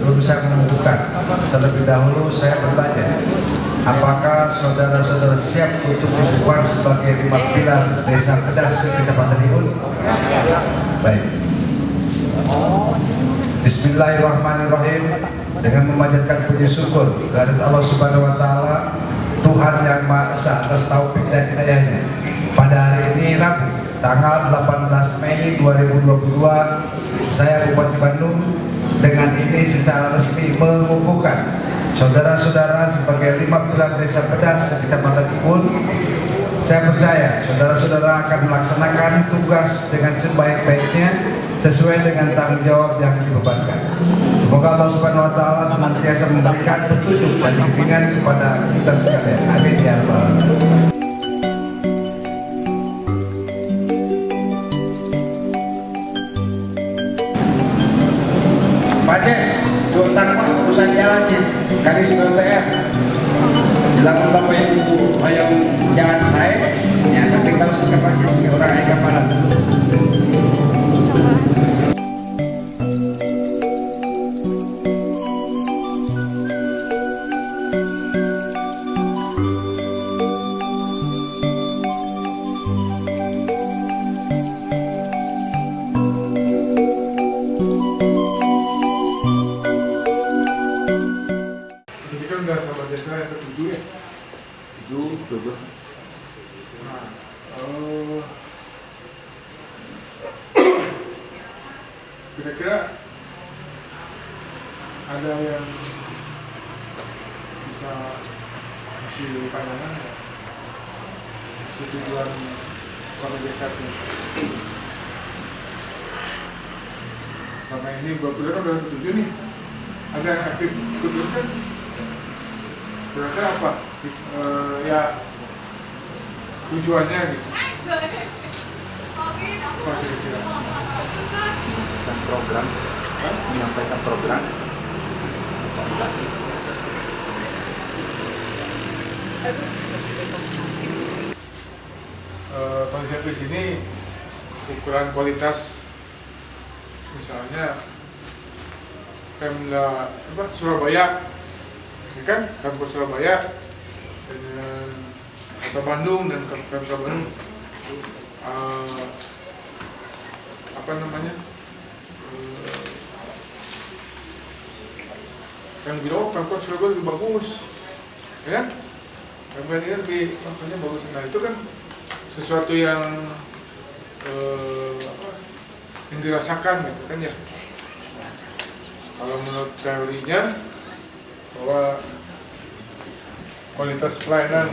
Sebelum saya menentukan, terlebih dahulu saya bertanya, apakah saudara-saudara siap untuk dikukuhkan sebagai 5 pilar Desa Pedas Kecamatan Ibun? Baik. Bismillahirrahmanirrahim. Dengan memanjatkan puji syukur dari Allah Subhanahu Wa Taala, Tuhan yang Maha Esa atas taufik dan hidayahnya. Pada hari ini Rabu, tanggal 18 Mei 2022, saya Bupati Bandung dengan ini secara resmi mengukuhkan saudara-saudara sebagai 5 pilar Desa Pedas Kecamatan Ibun. Saya percaya saudara-saudara akan melaksanakan tugas dengan sebaik-baiknya sesuai dengan tanggung jawab yang dibebankan. Semoga Allah Subhanahu Wa Taala senantiasa memberikan petunjuk dan bimbingan kepada kita sekalian. Amin ya rabbal alamin. Pajes, jualan urusan jalannya, kadis BTR. Dilakukan bapak ibu, ayo jangan saya, ya nanti tahu siapa Pajes, ini orang yang kepala. Sama desa yang ke-7 ya? 7. Nah, kira-kira ada yang bisa kasih pandangan ya? Tujuan warga desa itu. Selama ini beberapa kan udah 7 nih. Ada yang aktif ikut kan? Kira-kira apa? Ya tujuannya gitu. Apa kira-kira? Program, menyampaikan program. Konsep di sini ukuran kualitas, misalnya Pemda Surabaya. Ini kan Pemkot Surabaya dengan Kota Bandung dan Pemda Bandung yang bilang Pemkot Surabaya lebih bagus, ya? Pemkot ini lebih makanya bagus. Nah itu kan sesuatu yang dirasakan gitu kan ya. Kalau menurut teorinya bahwa kualitas pelayanan,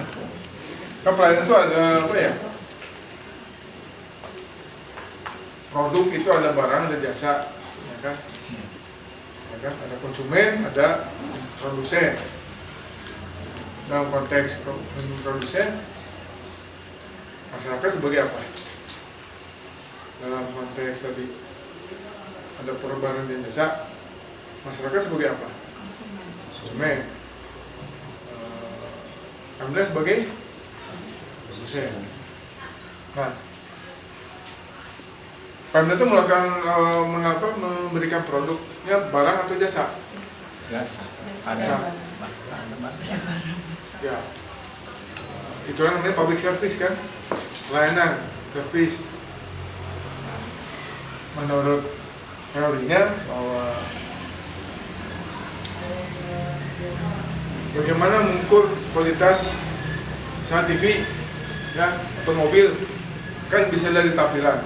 kan pelayanan itu ada apa ya? Produk itu ada barang, ada jasa, ya kan? Ya kan? Ada konsumen, ada produsen. Dalam konteks produsen, masyarakat sebagai apa? Dalam konteks tadi ada perubahan dan jasa, masyarakat sebagai apa? Konsumen. Anda sebagai produsen. Nah, Pemda itu memberikan produknya barang atau jasa? Jasa. Ada. Ya. Itu namanya public service kan? Layanan, service. Menurut teorinya bahwa bagaimana mengukur kualitas misalnya TV ya, atau mobil kan bisa dari tampilan.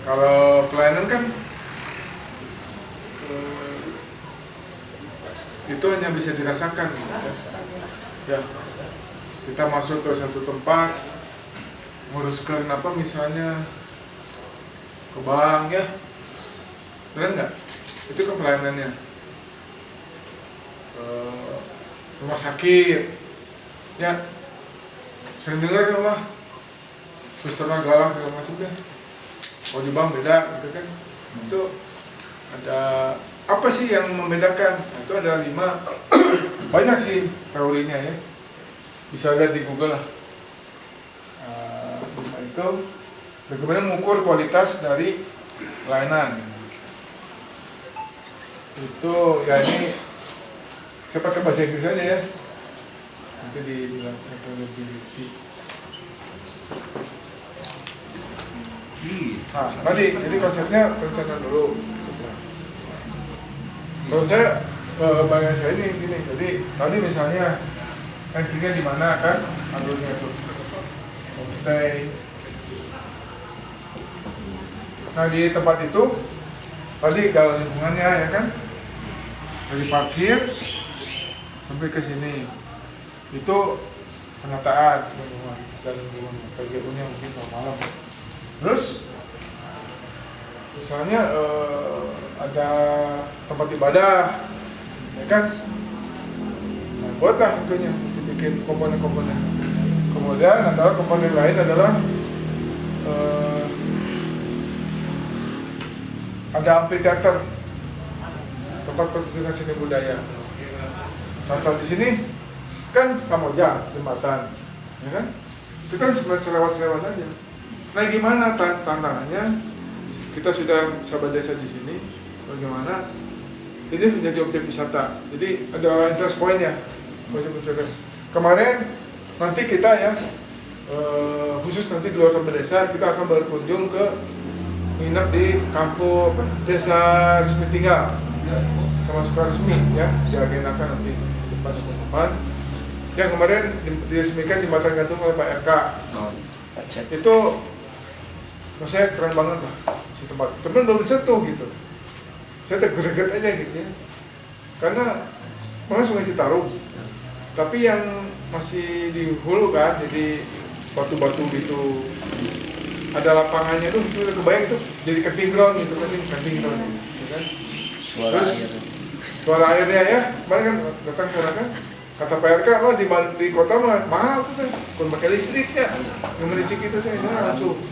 Kalau pelayanan kan itu hanya bisa dirasakan ya. Kita masuk ke satu tempat nguruskan apa misalnya ke bank ya, benar nggak? Itu kan pelayanannya. Rumah sakit ya, sering dengar apa suster galak segala macamnya. Kalau di bank beda gitu kan. Itu ada apa sih yang membedakan? Nah, itu ada 5 banyak sih teorinya ya, bisa lihat di Google lah. Itu bagaimana mengukur kualitas dari layanan. itu ya ini saya pakai bahasa Inggris aja ya, nanti dibilang accountability. Nah, tadi jadi konsepnya perencanaan dulu. Kalau saya bayangan saya ini gini, jadi tadi misalnya entry-nya di mana kan, alurnya tuh homestay. Nah di tempat itu tadi kalau lingkungannya ya kan, dari parkir sampai ke sini itu penataan lingkungan dan lingkungan PGU-nya mungkin kalau malam. Terus misalnya ada tempat ibadah, ya kan? Nah, buatlah itunya, dibikin komponen-komponen. Kemudian adalah komponen lain adalah ada amphitheater, tempat pertunjukan seni budaya. Contoh di sini kan Kamojang, jembatan, ya kan? Itu kan sebenarnya selewat-selewat aja. Nah gimana tantangannya? Kita sudah sahabat desa di sini, bagaimana ini menjadi objek wisata. Jadi ada interest point-nya. Kemarin nanti kita ya khusus nanti di luar sahabat desa kita akan berkunjung ke nginep di kampung desa resmi tinggal sama sekolah resmi ya, diagendakan nanti depan. Yang kemarin diresmikan jembatan gantung oleh Pak RK. Itu menurut saya keren banget lah si tempat. Temen belum disentuh gitu. Saya tergeget aja gitu ya. Karena mana Sungai Citarum. Tapi yang masih di hulu kan, jadi batu-batu gitu. Ada lapangannya tuh, itu udah kebayang itu jadi camping ground gitu kan, camping ground gitu kan. Suara airnya ya, kemarin kan datang sana kan, kata Pak RK, oh di kota mah mahal tuh kan, pun pakai listriknya, yang mericik itu tuh, ini langsung.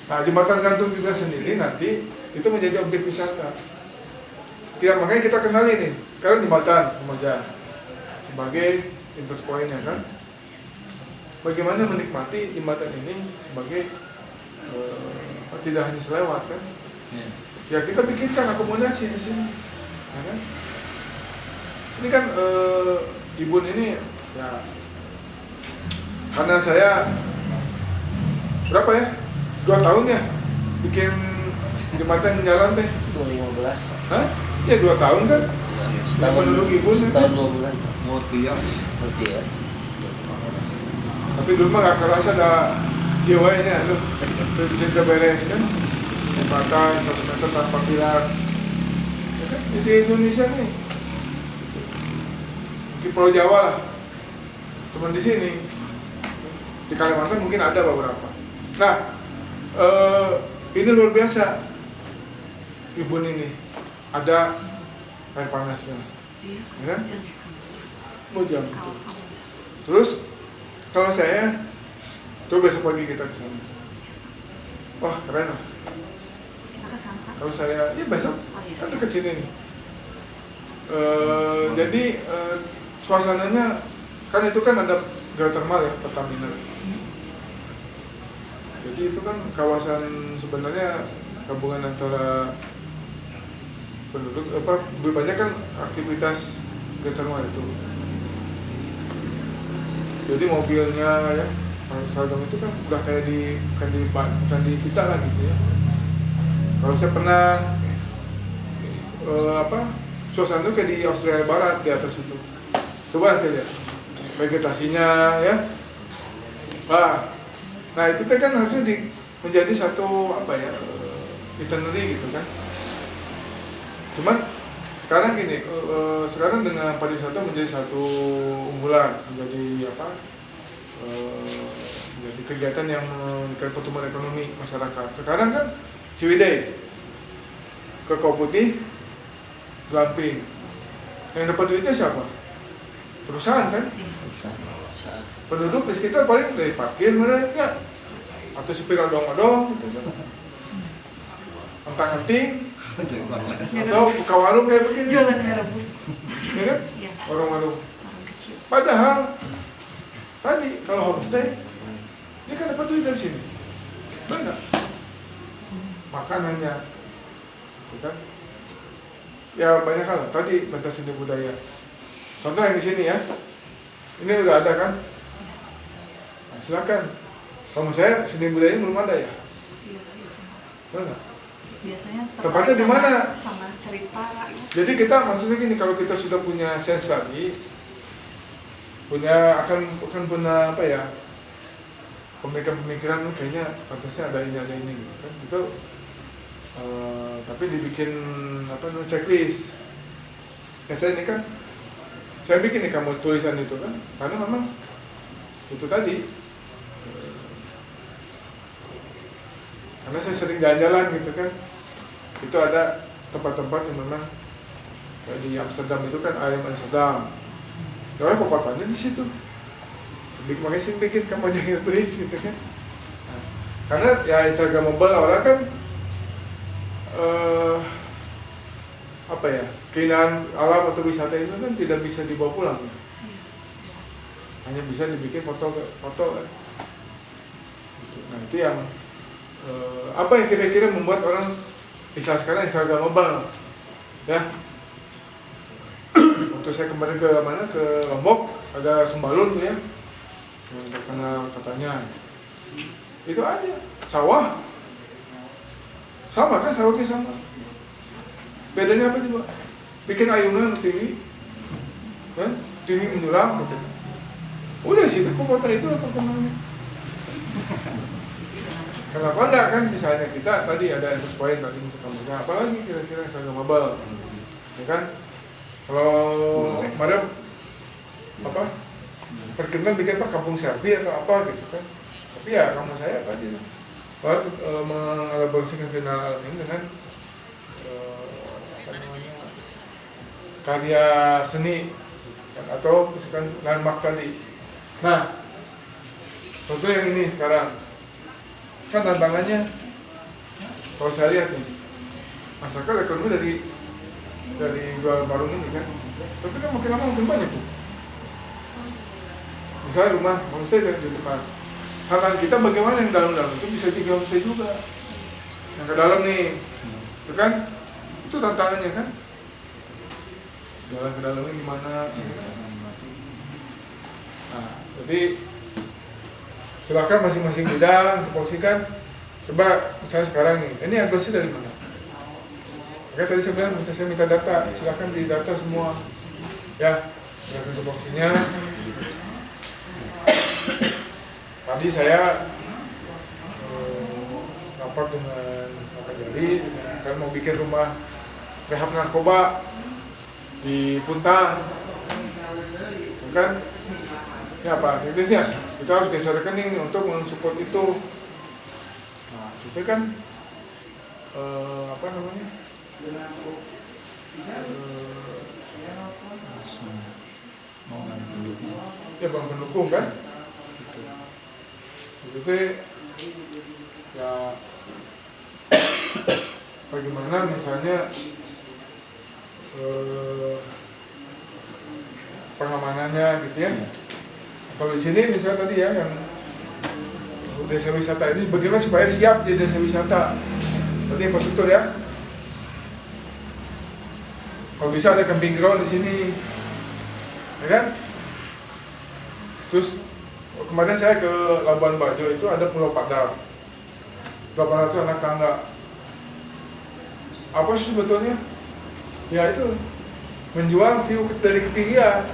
Nah jembatan gantung juga sendiri nanti itu menjadi objek wisata. Ya makanya kita kenali nih, karena jembatan Kamojang sebagai interest point-nya kan. Bagaimana menikmati jembatan ini sebagai tidak hanya selewat kan? Ya kita bikinkan akomodasi di sini, ya kan? Ini kan Ibun ini ya karena saya berapa ya? 2 tahun ya bikin jembatan jalan teh. 2015. Hah? Ya 2 tahun kan? Setahun penduduk Ibun ya kan? Setahun 2 bulan. Multi-years. Tapi dulu mah gak kerasa ada giwanya loh. Itu bisa kita beres kan? Jembatan, terus meter tanpa pilar. Ya kan? Di Indonesia nih. Di Pulau Jawa lah. Cuman di sini. Di Kalimantan mungkin ada beberapa. Nah, ini luar biasa. Ibun ini ada air panasnya. Ya kan? Mau jam itu. Terus kalau saya coba besok pagi kita ke sana. Wah, keren lah. Kalau saya, ya besok kan dekat sini nih. Jadi suasananya kan itu kan ada geothermal ya, Pertamina. Jadi itu kan kawasan sebenarnya gabungan antara penduduk lebih banyak kan aktivitas geothermal itu. Jadi mobilnya ya, Sargam itu kan udah kayak bukan di kita lah gitu ya. Kalau saya pernah suasana itu kayak di Australia Barat di atas itu. Coba nanti lihat vegetasinya ya. Nah itu kan harusnya menjadi satu itinerary gitu kan. Cuman sekarang gini, sekarang dengan pariwisata menjadi satu unggulan, menjadi menjadi kegiatan yang meningkatkan pertumbuhan ekonomi masyarakat. Sekarang kan Ciwidey, ke Kau Putih, Lamping. Yang dapat duitnya siapa? Perusahaan kan? Penduduk di sekitar paling dari parkir mereka, atau supir odong-odong, antang-anting, atau buka warung kayak begini. Jualan mie rebus. Ya kan? Iya. Warung-warung. Orang kecil. Padahal tadi kalau homestay dia kan dapat duit dari sini, benar? Makanannya, gitu kan? ya banyak hal. Tadi pentas seni budaya. Contoh yang di sini ya, ini udah ada kan? Nah, silakan. Kamu saya seni budaya belum ada ya? Mana? Biasanya Tempatnya di mana? Sama cerita rakyat. Jadi kita maksudnya gini, kalau kita sudah punya sense tadi, akan punya apa ya, pemikiran kayaknya pantasnya ada ini gitu kan, itu tapi dibikin apa namanya checklist. Saya ini kan, saya bikin nih kamu tulisan itu kan, karena memang itu tadi, karena saya sering jalan-jalan gitu kan, itu ada tempat-tempat yang memang kayak di Amsterdam itu kan ayam Amsterdam, soalnya kokotannya di situ. Makanya sih bikin kamu jangan bridge gitu kan. Nah, karena ya Instagramable orang kan apa ya, keindahan alam atau wisata itu kan tidak bisa dibawa pulang gitu. Hanya bisa dibikin foto kan. Nah itu yang apa yang kira-kira membuat orang istilah sekarang Instagramable ya. Waktu saya kemarin ke Lombok ada Sembalun tuh ya, yang terkenal katanya, itu aja sawah sama kan, sawahnya sama, bedanya apa coba? Bikin ayunan tinggi kan, tinggi menjulang gitu. Udah sih itu kota itu atau kemana? Kenapa enggak kan, misalnya kita tadi ada endorse point tadi untuk kamu, apalagi kira-kira Instagramable ya kan. Kalau kemarin apa perkenalan bikin apa kampung selfie atau apa gitu kan, tapi ya kamu saya tadi mengelaborasikan final ini dengan apa namanya, karya seni kan, atau misalkan landmark tadi. Nah contoh yang ini sekarang kan tantangannya, kalau saya lihat nih, masyarakat ekonomi dari jual warung ini kan, tapi kan makin lama makin banyak tuh. Misalnya rumah homestay di depan, tantangan kita bagaimana yang dalam-dalam itu bisa 3 homestay juga, yang ke dalam nih, itu kan, itu tantangannya kan, jalan ke dalamnya gimana. Nah, jadi silakan masing-masing bidang tupoksikan. Coba misalnya sekarang nih, ini adopsi dari mana? Oke, tadi saya bilang saya minta data, silakan di data semua ya, berdasarkan tupoksinya. Tadi saya rapat dengan Pak Jari, kan mau bikin rumah rehab narkoba di Puntang, kan? Ya apa? Intinya kita harus geser rekening untuk mensupport itu. Nah, itu kan apa namanya? Ya bang pendukung kan? Itu ya bagaimana misalnya pengamanannya gitu ya. Kalau di sini misalnya tadi ya, yang desa wisata ini bagaimana supaya siap jadi desa wisata. Berarti infrastruktur ya. Kalau bisa ada camping ground di sini, ya kan? Terus kemarin saya ke Labuan Bajo itu ada Pulau Padar. Pulau Padar itu anak tangga. Apa sih sebetulnya? Ya itu menjual view dari ketinggian.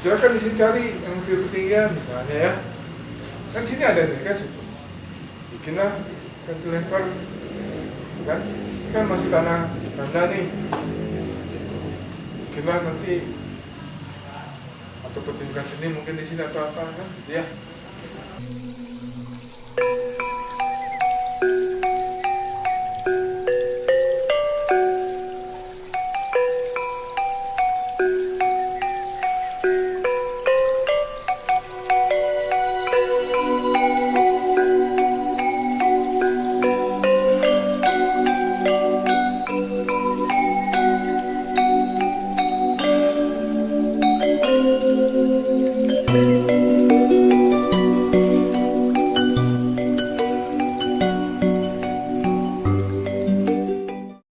Silakan di sini cari yang view ketinggian misalnya ya. Kan sini ada nih kan, bikinlah cantilever, kan? Ini kan masih tanah tanda nih. Bikinlah nanti atau pertunjukan seni mungkin di sini atau apa kan, gitu ya.